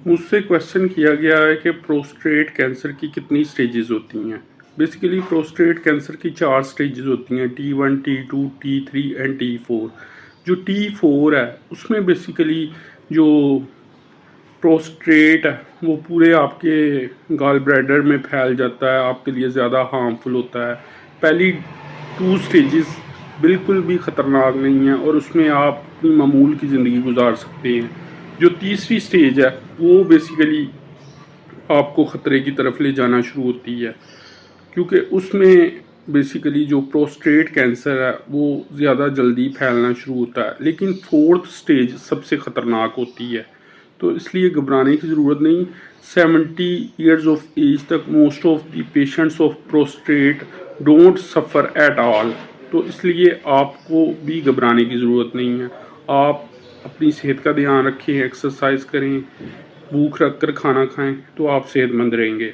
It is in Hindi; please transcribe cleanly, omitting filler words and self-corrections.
मुझसे क्वेश्चन किया गया है कि प्रोस्टेट कैंसर की कितनी स्टेजेस होती हैं। बेसिकली प्रोस्टेट कैंसर की 4 स्टेजेस होती हैं, T1, T2, T3 and T4। जो T4 है उसमें बेसिकली जो प्रोस्टेट है वो पूरे आपके गॉल ब्लैडर में फैल जाता है, आपके लिए ज़्यादा हार्मफुल होता है। पहली 2 स्टेजेस बिल्कुल भी ख़तरनाक नहीं है और उसमें आप अपनी मामूल की ज़िंदगी गुजार सकते हैं। जो तीसरी स्टेज है वो बेसिकली आपको ख़तरे की तरफ ले जाना शुरू होती है, क्योंकि उसमें बेसिकली जो प्रोस्टेट कैंसर है वो ज़्यादा जल्दी फैलना शुरू होता है। लेकिन 4th स्टेज सबसे ख़तरनाक होती है, तो इसलिए घबराने की ज़रूरत नहीं। 70 ईयर्स ऑफ एज तक most of the patients of prostate don't suffer at all, तो इसलिए आपको भी घबराने की ज़रूरत नहीं है। आप अपनी सेहत का ध्यान रखें, एक्सरसाइज करें, भूख रख कर खाना खाएं, तो आप सेहतमंद रहेंगे।